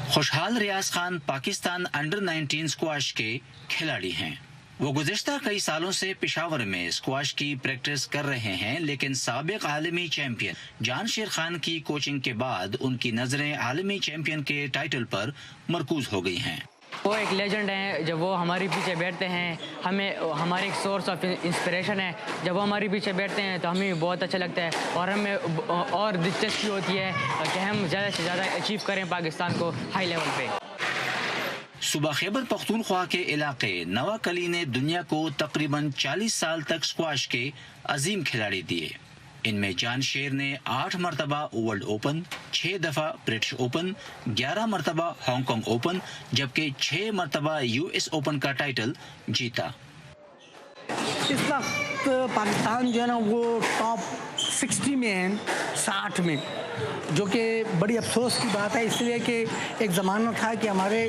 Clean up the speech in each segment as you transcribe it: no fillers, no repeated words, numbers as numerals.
خوشحال ریاض Khan Pakistan under 19 squash کے کھلاڑی ہیں۔ وہ گزشتہ کئی سالوں سے پشاور میں اسکواش کی پریکٹس کر رہے ہیں، لیکن سابق عالمی چیمپئن جان شیر خان کی کوچنگ کے بعد ان کی نظریں عالمی چیمپئن کے ٹائٹل پر مرکوز ہو گئی ہیں۔ وہ ایک لیجنڈ ہیں، جب وہ ہمارے پیچھے بیٹھتے ہیں ہمارے ایک سورس آف انسپریشن ہے۔ جب وہ ہمارے پیچھے بیٹھتے ہیں تو ہمیں بہت اچھا لگتا ہے اور ہمیں اور دلچسپی ہوتی ہے کہ ہم زیادہ سے زیادہ اچیو کریں پاکستان کو ہائی لیول پہ۔ صوبہ خیبر پختونخوا کے علاقے نوا کلی نے دنیا کو تقریباً 40 سال تک اسکواش کے عظیم کھلاڑی دیے۔ ان میں جان شیر نے 8 مرتبہ ورلڈ اوپن، 6 دفعہ برٹش اوپن، 11 مرتبہ ہانگ کانگ اوپن جبکہ 6 مرتبہ US اوپن کا ٹائٹل جیتا۔ اس وقت پاکستان جو ہے نا وہ ٹاپ 60 میں ہے، 60 میں، جو کہ بڑی افسوس کی بات ہے، اس لیے کہ ایک زمانہ تھا کہ ہمارے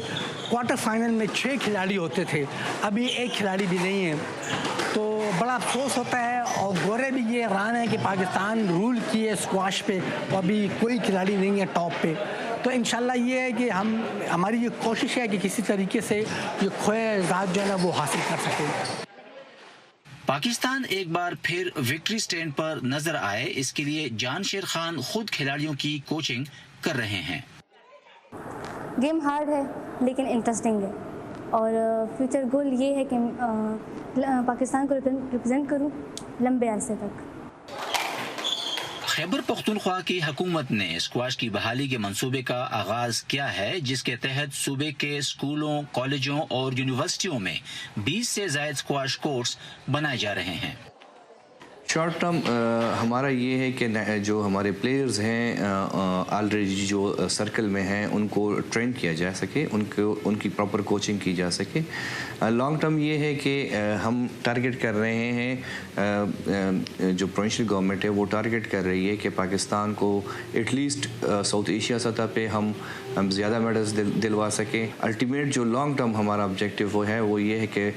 کوارٹر فائنل میں 6 کھلاڑی ہوتے تھے، ابھی 1 کھلاڑی بھی نہیں ہے، تو بڑا افسوس ہوتا ہے۔ اور گورے بھی یہ حیران ہے کہ پاکستان رول کیے اسکواش پہ اور ابھی کوئی کھلاڑی نہیں ہے ٹاپ پہ۔ تو انشاءاللہ یہ ہے کہ ہماری یہ کوشش ہے کہ کسی طریقے سے یہ کھوئے اعزاز جو ہے نا وہ حاصل کر سکیں۔ پاکستان ایک بار پھر وکٹری سٹینڈ پر نظر آئے، اس کے لیے جان شیر خان خود کھلاڑیوں کی کوچنگ کر رہے ہیں۔ گیم ہارڈ ہے لیکن انٹرسٹنگ ہے اور فیوچر گول یہ ہے کہ پاکستان کو ریپرزینٹ کروں لمبے عرصے تک۔ خیبر پختونخوا کی حکومت نے اسکواش کی بحالی کے منصوبے کا آغاز کیا ہے، جس کے تحت صوبے کے اسکولوں، کالجوں اور یونیورسٹیوں میں 20 سے زائد اسکواش کورس بنائے جا رہے ہیں۔ شارٹ ٹرم ہمارا یہ ہے کہ جو ہمارے پلیئرز ہیں آلریڈی جو سرکل میں ہیں ان کو ٹرین کیا جا سکے، ان کی پراپر کوچنگ کی جا سکے۔ لانگ ٹرم یہ ہے کہ ہم ٹارگٹ کر رہے ہیں، جو پروونشل گورنمنٹ ہے وہ ٹارگٹ کر رہی ہے کہ پاکستان کو ایٹ لیسٹ ساؤتھ ایشیا سطح پہ ہم زیادہ میڈلز دلوا سکیں۔ الٹیمیٹ جو لانگ ٹرم ہمارا آبجیکٹیو وہ ہے وہ یہ ہے کہ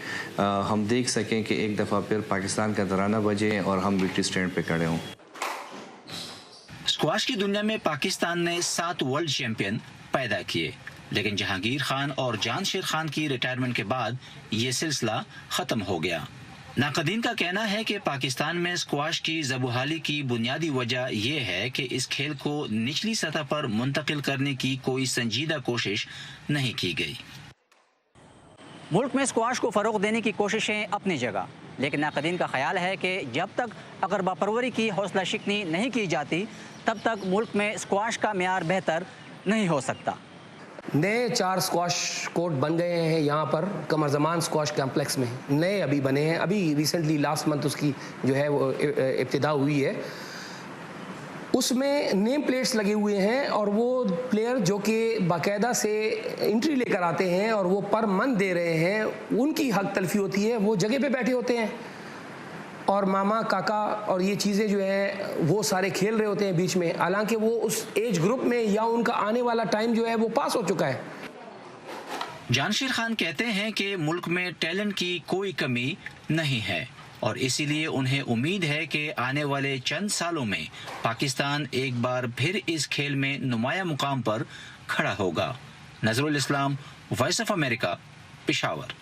ہم دیکھ سکیں کہ ایک دفعہ پھر پاکستان کا ترانہ بجے اور ہم وکٹری سٹینڈ پہ کھڑے ہوں۔ اسکواش کی دنیا میں پاکستان نے 7 ورلڈ چیمپئن پیدا کیے، لیکن جہانگیر خان اور جان شیر خان کی ریٹائرمنٹ کے بعد یہ سلسلہ ختم ہو گیا۔ ناقدین کا کہنا ہے کہ پاکستان میں اسکواش کی زبحالی کی بنیادی وجہ یہ ہے کہ اس کھیل کو نچلی سطح پر منتقل کرنے کی کوئی سنجیدہ کوشش نہیں کی گئی۔ ملک میں اسکواش کو فروغ دینے کی کوششیں اپنی جگہ، لیکن ناقدین کا خیال ہے کہ جب تک اقربا پروری کی حوصلہ شکنی نہیں کی جاتی تب تک ملک میں اسکواش کا معیار بہتر نہیں ہو سکتا۔ نئے 4 اسکواش کورٹ بن گئے ہیں یہاں پر قمر زمان اسکواش کمپلیکس میں، نئے ابھی بنے ہیں، ابھی ریسنٹلی لاسٹ منتھ اس کی جو ہے وہ ابتدا ہوئی ہے۔ اس میں نیم پلیٹس لگے ہوئے ہیں اور وہ پلیئر جو کہ باقاعدہ سے انٹری لے کر آتے ہیں اور وہ پر منتھ دے رہے ہیں، ان کی حق تلفی ہوتی ہے، وہ جگہ پہ بیٹھے ہوتے ہیں اور ماما کاکا اور یہ چیزیں جو ہیں وہ سارے کھیل رہے ہوتے ہیں بیچ میں، حالانکہ وہ اس ایج گروپ میں یا ان کا آنے والا ٹائم جو ہے وہ پاس ہو چکا ہے۔ جان شیر خان کہتے ہیں کہ ملک میں ٹیلنٹ کی کوئی کمی نہیں ہے اور اسی لیے انہیں امید ہے کہ آنے والے چند سالوں میں پاکستان ایک بار پھر اس کھیل میں نمایاں مقام پر کھڑا ہوگا۔ نظر الاسلام، وائس آف امریکہ، پشاور۔